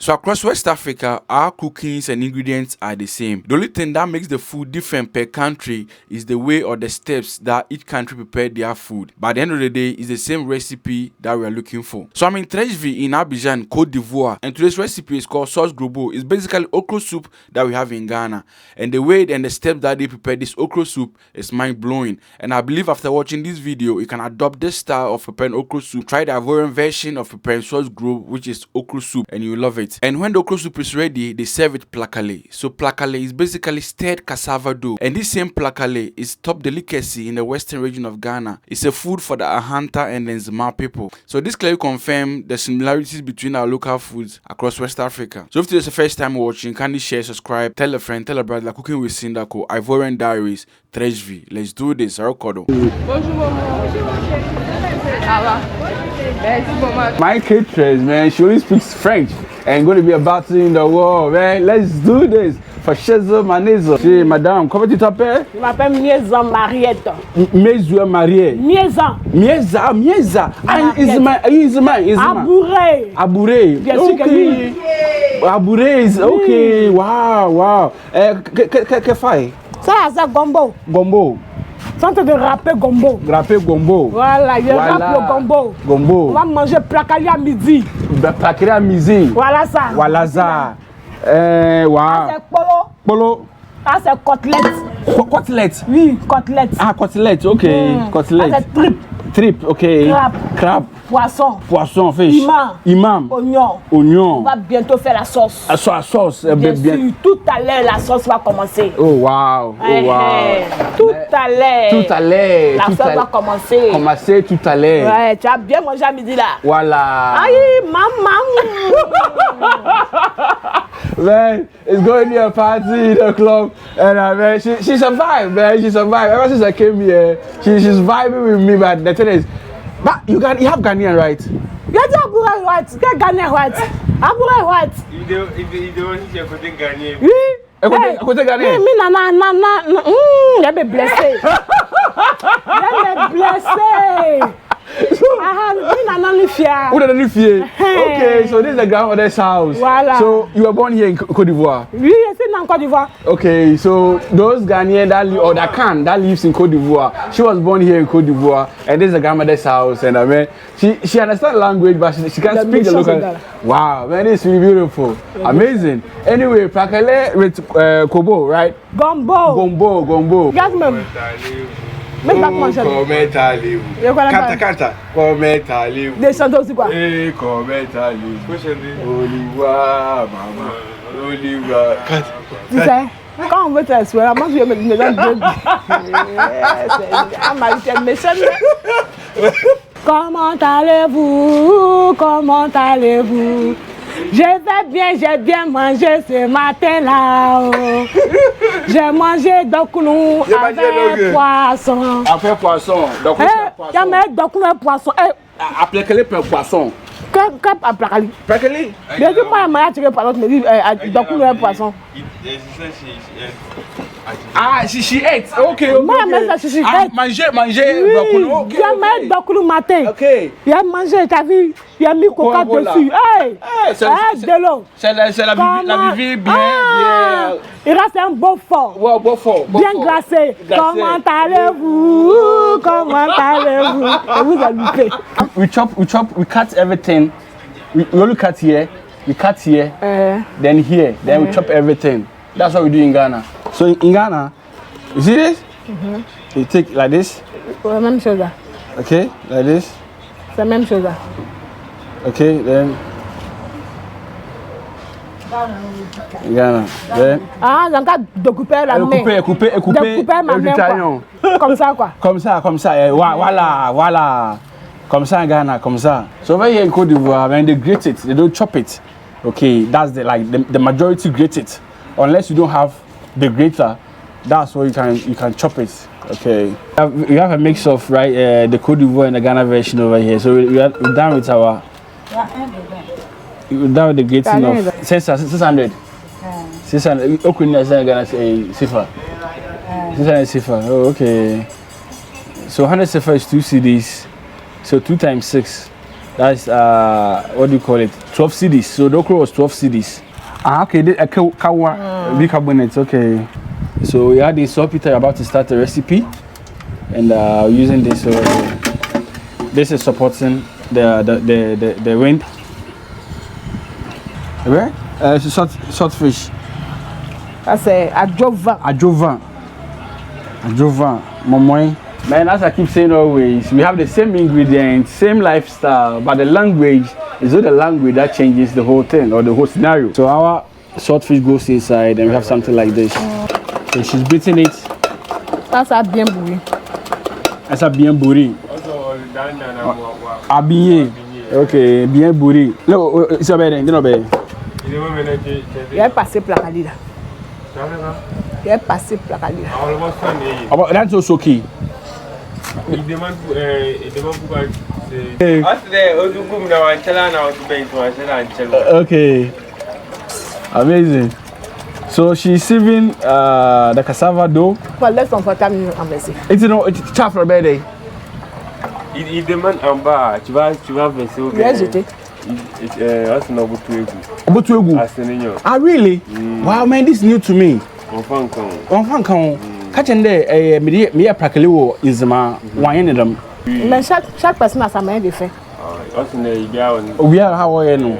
So across West Africa, our cookings and ingredients are the same. The only thing that makes the food different per country is the way or the steps that each country prepare their food. But at the end of the day, it's the same recipe that we are looking for. So I'm in Treichville in Abidjan, Côte d'Ivoire, and today's recipe is called sauce Gombo. It's basically okra soup that we have in Ghana. And the way and the steps that they prepare this okra soup is mind-blowing. And I believe after watching this video, you can adopt this style of preparing okra soup. Try the Ivorian version of preparing sauce Gombo, which is okra soup, and you will love it. And when the okra soup is ready, they serve it plakale. So plakale is basically stirred cassava dough. And this same plakale is top delicacy in the western region of Ghana. It's a food for the Ahanta and the Nzima people. So this clearly confirms the similarities between our local foods across West Africa. So if this is the first time watching, kindly share, subscribe, tell a friend, tell a brother, like Cooking with Sindaco, Ivorian Diaries, Treichville. Let's do this. My cateress, man, she only speaks French and going to be a battle in the war, man. Let's do this. For Chezo Manezo. C'est madame, comment tu t'appelles? Je m'appelle Miezan Mariette. Miezan Mariette. Miezan. Miezan, Miezan. Isma. Abouré. Abouré. Bien sûr que oui. Abouré, ok. Wow. Que fait? Ça, c'est Gombo. Gombo. Centre de râper Gombo. Râper Gombo. Voilà, je râpe le Gombo. Gombo. On va manger placali à midi. Placali à midi. Voilà ça. Voilà ça. Wow. Ça, c'est polo. Polo. Ça, c'est côtelette. Côtelette. Oui, côtelette. Ah, côtelette, ok. Côtelette. Ça, c'est trip. Trip, ok. Crabe. Poisson, fish. Imam. Oignon. On va bientôt faire la sauce. La sauce. Bien sûr, tout à l'heure, la sauce va commencer. Oh, wow. Tout à l'heure. La sauce va commencer. Commencer tout à l'heure. Ouais, tu as bien mangé à midi là. Voilà. Aïe, maman. Man, it's going to be a party in the club, and man, she survived, man. She survived. Ever since I came here, she's vibing with me. But the thing is, but you have Ghanaian, right? Get Abure white. Get Ghanaian white. Abure white. If they want to say Ghanaian. Oui. Côté Ghanaian. Mi nana. Je vais blessé. Okay, so this is the grandmother's house. Voilà. So you were born here in Côte d'Ivoire? Oui, c'est in Côte d'Ivoire. Okay, so those Ghanaians that lives in Côte d'Ivoire, she was born here in Côte d'Ivoire, and this is the grandmother's house. And I mean, she understands language, but she can't speak the local. Wow, man, it's really beautiful, amazing. Anyway, Prakale with Kobo, right? Gombo. Yes, ma'am. Canta. Comenta-lhe. Descendons aussi quoi? Comenta-lhe. Oliva, maman. Oliva. Tu sais, quand on veut t'asseoir, moi je vais mettre une maison de ah, ma vie, méchant. Comment allez-vous? J'ai bien mangé ce matin-là. Oh. J'ai mangé d'okulou avec poisson. Avec poisson. Donc, j'ai mis d'okulou avec poisson. Après quel poisson? Qu'est-ce Prakali? Je dis pas à tirer poisson, mais dis d'okulou avec poisson. Ah, she ate. Okay. Moi, she ate. Manger d'okulou. J'ai mis d'okulou matin. Ok. Il a mangé, t'as vu? Il a mis coca dessus. De l'eau. C'est la vie bien. Il reste un beau fort. Bien glacé. Comment allez-vous? Et vous avez loupé. We cut everything. We only cut here. We cut here. Then here. Then we chop everything. That's what we do in Ghana. So in Ghana, you see this? You take like this. C'est la même chose là. Okay, like this. C'est la même chose là. Okay, then. Ghana. Then. Ah, j'ai encore découpé la main. Couper ma main quoi. Comme ça quoi. Comme ça. Voilà. Comme ça in Ghana, comme ça. So over here in Côte d'Ivoire, when they grate it, they don't chop it. Okay, that's the majority grate it. Unless you don't have the grater, that's where you can chop it. Okay. We have a mix of the Côte d'Ivoire and the Ghana version over here. So we're done with our. We're done with the grating of 600. 600. Okuni is Ghana sifa. 600 sifa. Oh, okay. So 100 sifa is 2 cedis. So 2 times 6. That's what do you call it? 12 cedis. So the okra was 12 cedis. Okay, a kawa bicarbonate. Okay. So we had this Peter about to start a recipe, and using this. So this is supporting the wind. Right? Salt fish. That's a Ajova. Momoy. Man, as I keep saying always, we have the same ingredients, same lifestyle, but the language is not the language that changes the whole thing or the whole scenario. So our saltfish goes inside and we have something like this. So she's beating it. That's a bien bourri. That's a bien bourri. Abiyé. Okay, bien bourri. No, it's a bad, you know, bad. Il est passé placali là. Il est passé placali là. That's also key. Il demande pourquoi c'est. Okay. Amazing. So she's sieving the cassava dough. Well, let's on 40 minutes en verser. It's chaff for bed. Il demande en bas, tu vas verser au Bien jeté. Ah really? Wow man, this is new to me. Enfant quand catching there me prakaliwo inzima wine them. Mais chaque personne a sa manière de faire. We are how are you?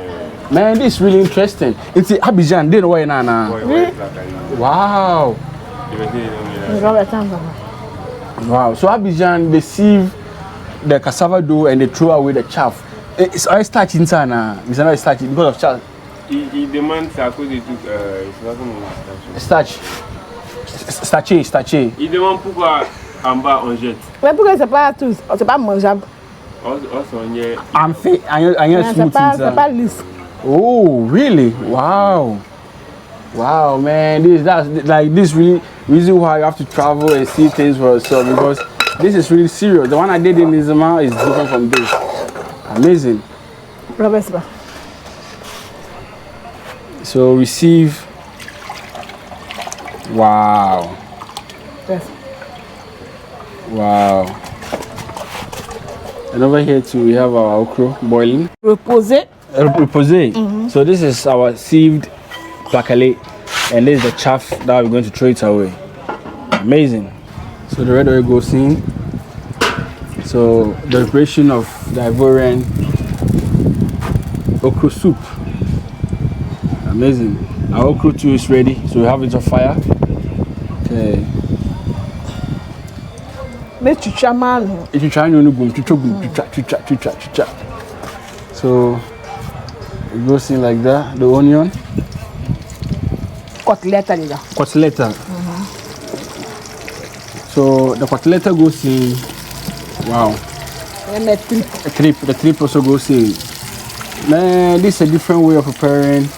Man, this is really interesting. It's Abidjan, they know why na. Wow. Wow. So Abidjan they sieve the cassava dough and they throw away the chaff. It's all starch inside now. It's not starch because of chaff. Il demande ça à cause de tout. Starch. Starché. Il demande pourquoi en bas on jette. Mais pourquoi c'est pas tout, c'est pas mangeable. I'm fait, c'est pas lisse. Oh, really? Wow. Wow, man. This really reason why you have to travel and see things for yourself, because this is really serious. The one I did in Nizama is different from this. Amazing. So receive. Wow. Yes. Wow. And over here too, we have our okra boiling. Reposé. So this is our sieved placale, and this is the chaff that we're going to throw it away. Amazing. So the red oil goes in. So the preparation of the Ivorian okra soup. Amazing. Our okra too is ready, so we have it on fire. Okay. So it goes in like that. The onion. Kotleta. So the kotleta goes in. Wow. The trip also goes in. Man, this is a different way of preparing.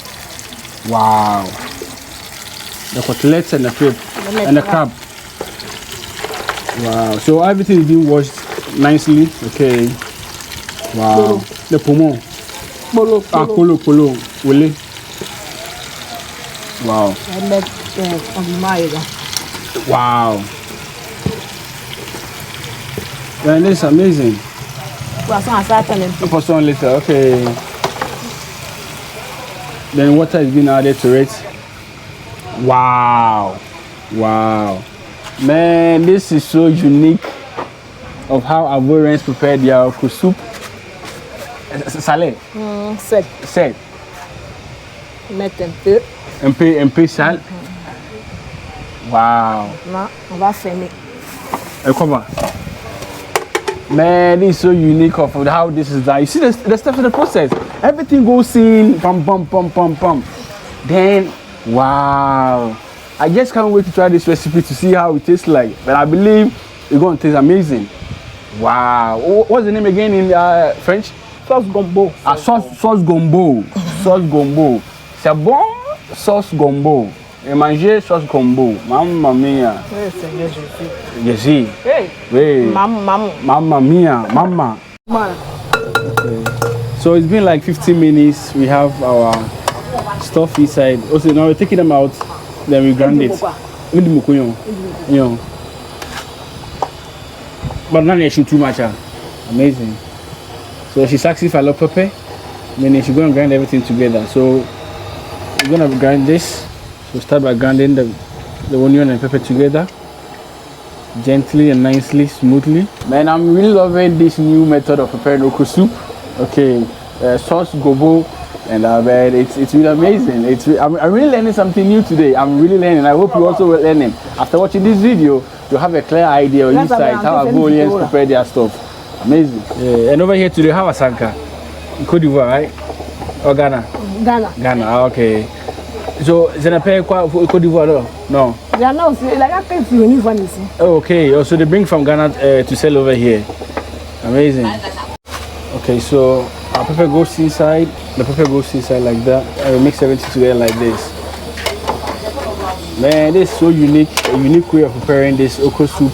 Wow. The kotleta and the trip and the crab. Wow. So everything is being washed nicely. Okay. Wow. The pomo. Polo. Wole. Wow. Wow. Man, this is amazing. Poisson later. Okay. Then water is being added to it. Wow. Man, this is so unique of how Ivorians prepare their okra soup. Salé. Sel. Mettre un peu sal. Wow. Non, on va fermer. And comment? Man, this is so unique of how this is done. You see the steps of the process. Everything goes in, pum. Then, wow. I just can't wait to try this recipe to see how it tastes like. But I believe it's going to taste amazing. Wow. What's the name again in French? Sauce Gombo. Sauce Gombo. Sauce Gombo. C'est bon, sauce Gombo. Et manger sauce Gombo. Mamma mia. Oui, Seigneur Jésus. Hey. Oui. Mamma mia. Mama. Okay. So it's been like 15 minutes. We have our stuff inside. Also, now we're taking them out. Then we grind it. But not actually too much. Amazing. So she's asking for a lot of pepper, meaning she's going to grind everything together. So we're going to grind this. So start by grinding the onion and pepper together, gently and nicely, smoothly. Man, I'm really loving this new method of preparing okra soup. Okay, sauce Gombo, and man, it's really amazing. I'm really learning something new today. I'm really learning. I hope you also will learning. After watching this video, you'll have a clear idea or insight how Abidjans prepare their stuff. Amazing. Yeah. And over here today, how was Sanka? Cote d'Ivoire, right? Or Ghana? Ghana, okay. So, is it a pair Cote d'Ivoire? No. They are not like I can't see anyone. Oh, okay. Also, they bring from Ghana to sell over here. Amazing. Okay, so our pepper goes inside. The pepper goes inside like that. I will mix everything together like this. Man, this is so unique. A unique way of preparing this okra soup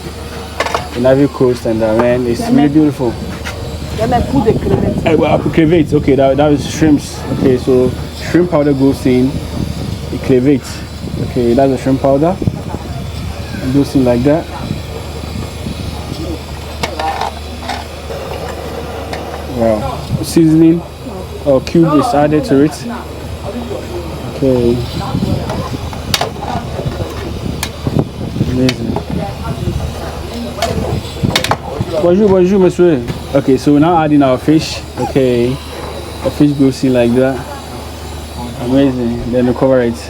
in Ivory Coast, and man, it's really beautiful. Then I put the crevettes. I put crevettes. Okay, that is shrimps. Okay, so shrimp powder goes in. The crevettes. Okay, that's the shrimp powder. It goes in like that. Wow. Seasoning or cube is added to it. Okay. Amazing. Bonjour, monsieur. Okay, so we're now adding our fish. Okay, the fish goes in like that. Amazing. Then we cover it.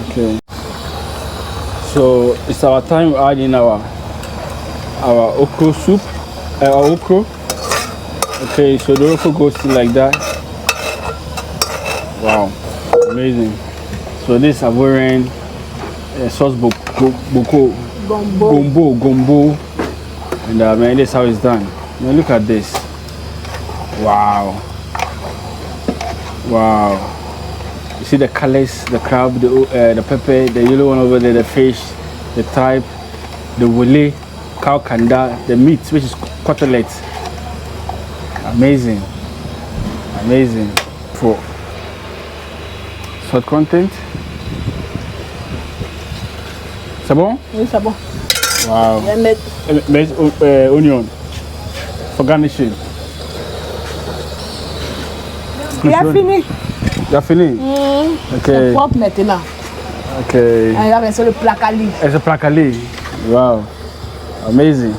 Okay. So it's our time adding our okra soup, our okra. Okay, so the okra goes in like that. Wow, amazing. So this Ivorian sauce Gombo. And man, this is how it's done. Now look at this. Wow. You see the colors, the crab, the pepper, the yellow one over there, the fish, the tripe, the wole, cow kanda, the meat, which is cutlet. Amazing. For salt content. C'est bon? Oui, c'est bon. Wow. Onion for garnishing. Il a fini. Tu as fini? Ok. C'est propre maintenant. Ok. Et là, c'est le placali. It's a placali. Wow. Amazing.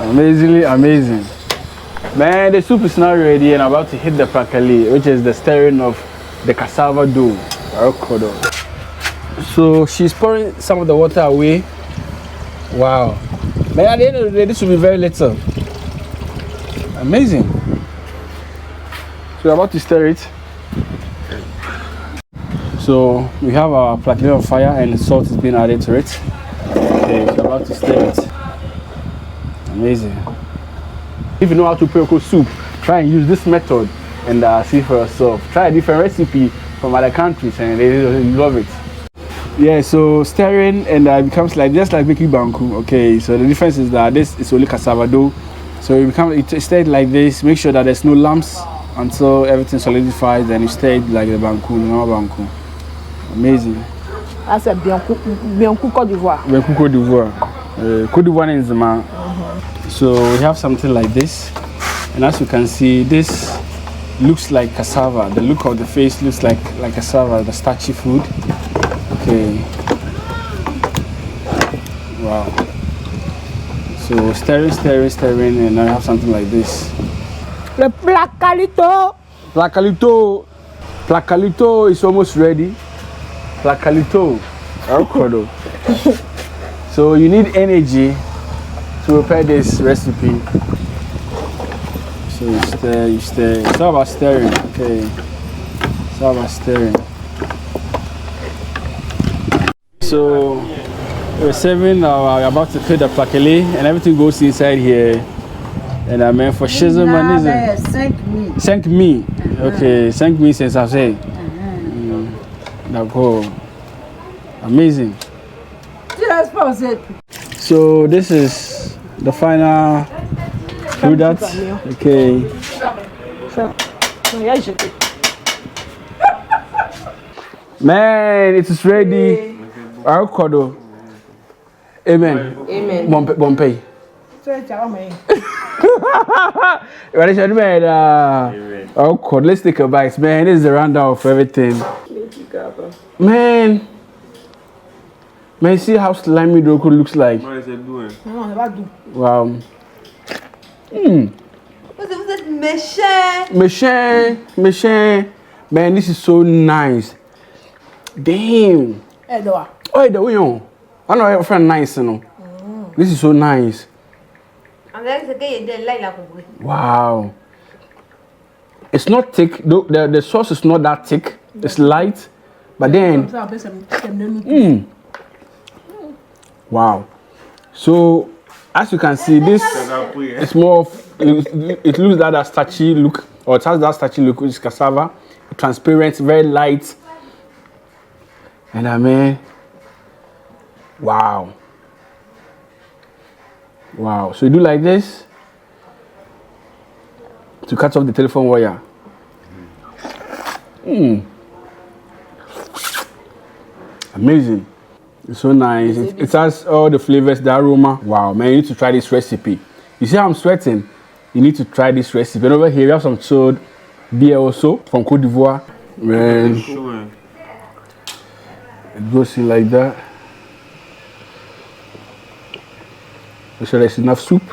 Amazing. Man, the soup is now ready and I'm about to hit the placali, which is the stirring of the cassava dough. So she's pouring some of the water away. Wow. Man, at the end of the day, this will be very little. Amazing. So we're about to stir it. So we have our placali on fire and the salt is being added to it. Okay, so we're about to stir it. Amazing. If you know how to prepare soup, try and use this method and see for yourself. Try a different recipe from other countries and they love it. Yeah, so stirring and it becomes like just like making banku. Okay, so the difference is that this is only cassava dough. So it stirred like this. Make sure that there's no lumps until everything solidifies. Then you stir it like the banku, normal banku. Amazing. That's a bien Cote d'Ivoire. Cote d'Ivoire. Cote d'Ivoire is the man. So we have something like this, and as you can see, this looks like cassava. The look of the face looks like cassava, the starchy food. Okay. Wow. So stirring, and I have something like this. Le placalito. Placalito is almost ready. Placalito. So you need energy to prepare this recipe. So you stir. It's all about stirring, okay. It's all about stirring. So we're serving we're about to put the placali and everything goes inside here. And I mean for shizzle 5 mi. Okay, 5 mi c'est ça c'est. D'accord. Amazing. So this is the final product. Okay. Man, it is ready. Amen. Amen. Bompay. Oh, God, let's take a bite, man. This is the rundown of everything. Man, see how slimy the okra looks like. What is it doing? Wow. Vous êtes Méchant. Man, this is so nice. Damn. Oh, the way on. I know your friend nice, you know. This is so nice. Wow. It's not thick. The sauce is not that thick. It's light. But then. Wow. So, as you can see, this is more of, it looks like that starchy look, or it has that starchy look, which is cassava. Transparent, very light. And I mean, wow. Wow. So you do like this to cut off the telephone wire. Amazing. It's so nice. It has all the flavors, the aroma. Wow, man, you need to try this recipe. You see how I'm sweating? You need to try this recipe. And over here, we have some chilled beer also from Côte d'Ivoire. Man, it goes in like that. Make sure there's enough soup.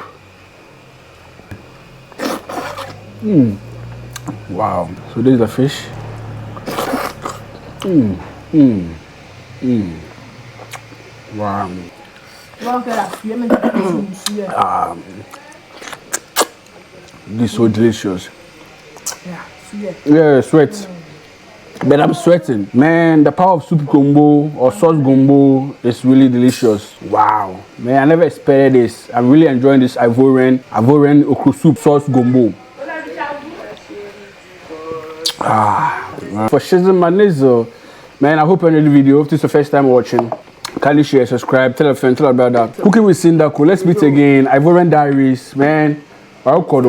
Wow. So this is the fish. Wow. This is so delicious. Yeah, sweat. But I'm sweating. Man, the power of soup gombo or sauce gombo is really delicious. Wow. Man, I never expected this. I'm really enjoying this Ivorian okra soup sauce gombo. For shizzle manizo. Man, I hope you enjoyed the video. If this is the first time watching, kindly share, subscribe, tell a friend, tell a brother. Cooking with Sindaco. Let's meet again. Ivorian Diaries. Man, I'm for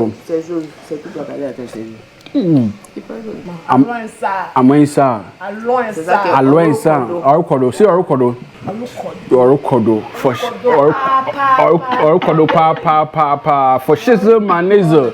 shizzle manizo.